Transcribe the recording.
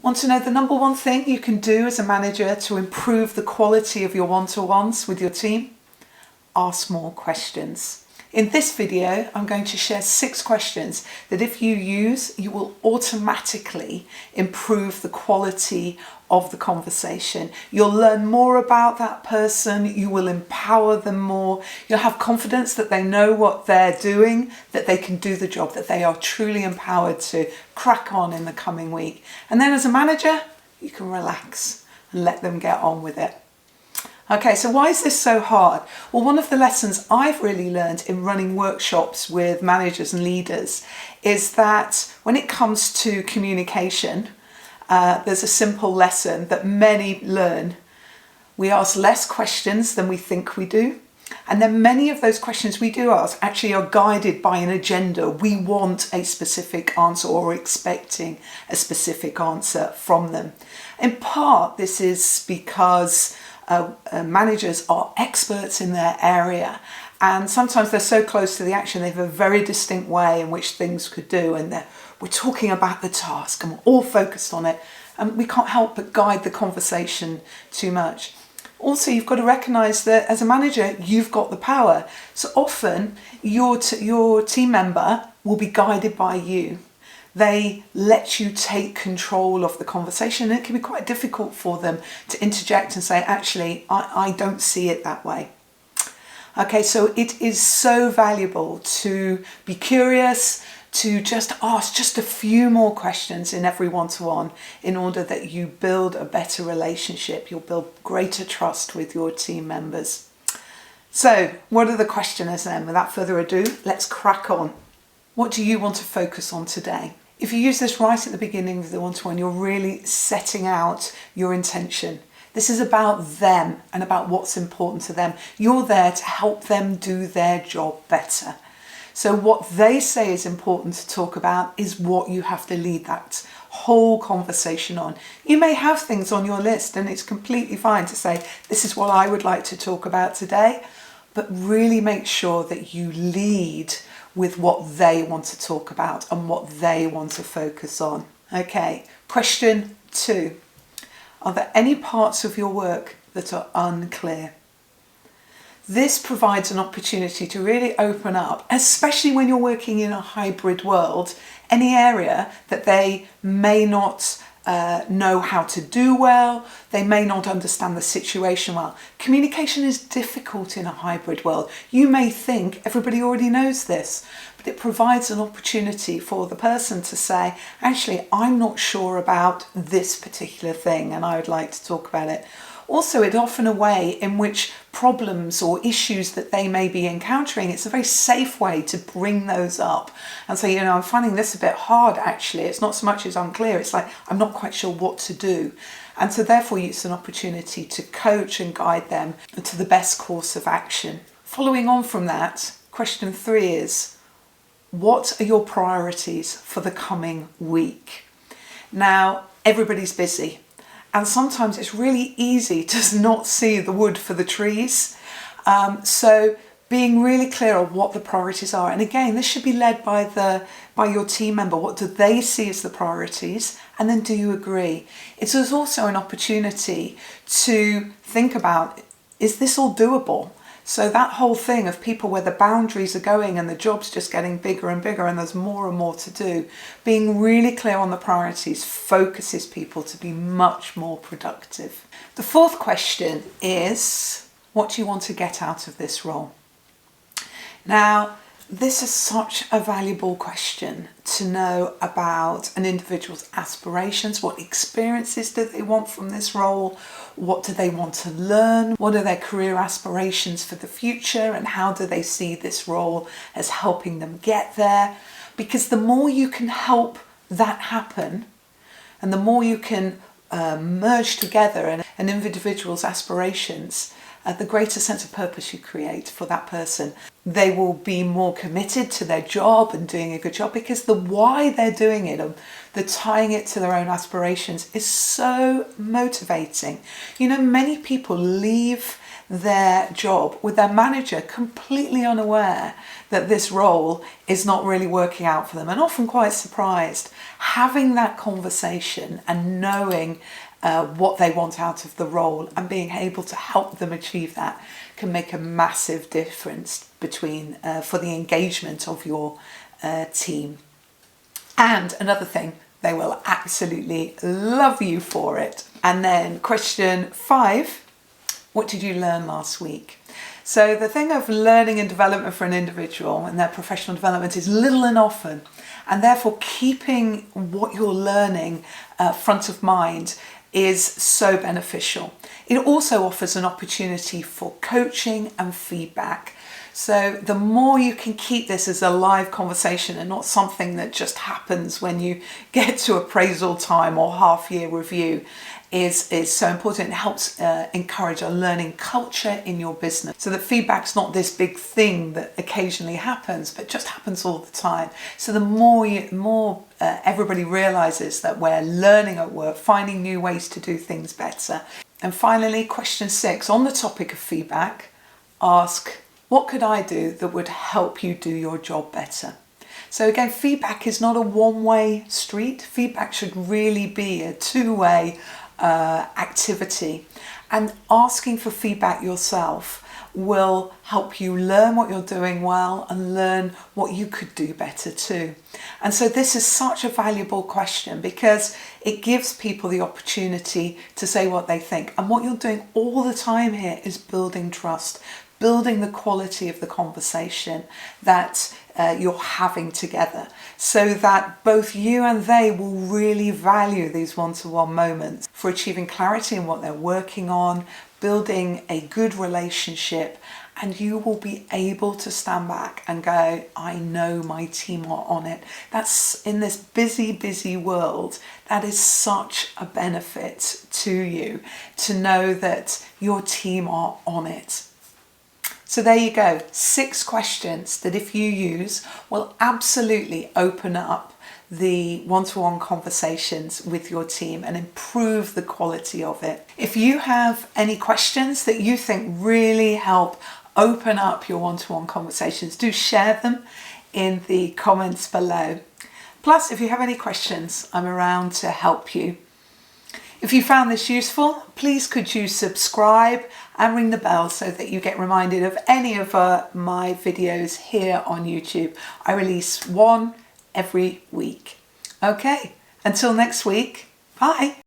Want to know the number one thing you can do as a manager to improve the quality of your one-to-ones with your team? Ask more questions. In this video, I'm going to share 6 questions that if you use, you will automatically improve the quality of the conversation. You'll learn more about that person, you will empower them more, you'll have confidence that they know what they're doing, that they can do the job, that they are truly empowered to crack on in the coming week. And then as a manager, you can relax and let them get on with it. Okay, so why is this so hard? Well, one of the lessons I've really learned in running workshops with managers and leaders is that when it comes to communication, there's a simple lesson that many learn. We ask less questions than we think we do. And then many of those questions we do ask actually are guided by an agenda. We want a specific answer or are expecting a specific answer from them. In part, this is because managers are experts in their area, and sometimes they're so close to the action they have a very distinct way in which things could do, and we're talking about the task and we're all focused on it, and we can't help but guide the conversation too much. Also, you've got to recognise that as a manager you've got the power, so often your team member will be guided by you. They let you take control of the conversation, and it can be quite difficult for them to interject and say, actually, I don't see it that way. Okay, so it is so valuable to be curious, to just ask just a few more questions in every one-to-one in order that you build a better relationship. You'll build greater trust with your team members. So, what are the questioners then? Without further ado, let's crack on. What do you want to focus on today? If you use this right at the beginning of the one-to-one, you're really setting out your intention. This is about them and about what's important to them. You're there to help them do their job better. So what they say is important to talk about is what you have to lead that whole conversation on. You may have things on your list and it's completely fine to say, this is what I would like to talk about today, but really make sure that you lead with what they want to talk about and what they want to focus on. Okay, question 2. Are there any parts of your work that are unclear? This provides an opportunity to really open up, especially when you're working in a hybrid world, any area that they may not know how to do well, they may not understand the situation well. Communication is difficult in a hybrid world. You may think everybody already knows this, but it provides an opportunity for the person to say, actually, I'm not sure about this particular thing and I would like to talk about it. Also, it's often a way in which problems or issues that they may be encountering, it's a very safe way to bring those up and say, I'm finding this a bit hard actually. It's not so much as unclear, it's like, I'm not quite sure what to do. And so therefore it's an opportunity to coach and guide them to the best course of action. Following on from that, question 3 is, what are your priorities for the coming week? Now, everybody's busy. And sometimes it's really easy to not see the wood for the trees. So being really clear on what the priorities are. And again, this should be led by your team member. What do they see as the priorities? And then do you agree? It's also an opportunity to think about, is this all doable? So that whole thing of people where the boundaries are going and the job's just getting bigger and bigger and there's more and more to do, being really clear on the priorities focuses people to be much more productive. The 4th question is, what do you want to get out of this role? Now, this is such a valuable question to know about an individual's aspirations. What experiences do they want from this role? What do they want to learn? What are their career aspirations for the future? And how do they see this role as helping them get there? Because the more you can help that happen, and the more you can merge together an individual's aspirations, the greater sense of purpose you create for that person. They will be more committed to their job and doing a good job because the why they're doing it, the tying it to their own aspirations is so motivating. Many people leave their job with their manager completely unaware that this role is not really working out for them and often quite surprised. Having that conversation and knowing what they want out of the role and being able to help them achieve that can make a massive difference between for the engagement of your team. And another thing, they will absolutely love you for it. And then question 5, what did you learn last week? So the thing of learning and development for an individual and their professional development is little and often, and therefore keeping what you're learning front of mind is so beneficial. It also offers an opportunity for coaching and feedback. So the more you can keep this as a live conversation and not something that just happens when you get to appraisal time or half-year review is so important. It helps encourage a learning culture in your business so that feedback's not this big thing that occasionally happens, but just happens all the time. So the more everybody realizes that we're learning at work, finding new ways to do things better. And finally, question 6, on the topic of feedback, ask, what could I do that would help you do your job better? So again, feedback is not a one-way street. Feedback should really be a two-way activity, and asking for feedback yourself will help you learn what you're doing well and learn what you could do better too. And so this is such a valuable question because it gives people the opportunity to say what they think. And what you're doing all the time here is building trust, building the quality of the conversation that you're having together, so that both you and they will really value these one-to-one moments for achieving clarity in what they're working on, building a good relationship, and you will be able to stand back and go, I know my team are on it. That's, in this busy world, that is such a benefit to you to know that your team are on it. So there you go, 6 questions that if you use will absolutely open up the one-to-one conversations with your team and improve the quality of it. If you have any questions that you think really help open up your one-to-one conversations, do share them in the comments below. Plus, if you have any questions, I'm around to help you. If you found this useful, please could you subscribe and ring the bell so that you get reminded of any of my videos here on YouTube. I release one every week. Okay, until next week, bye.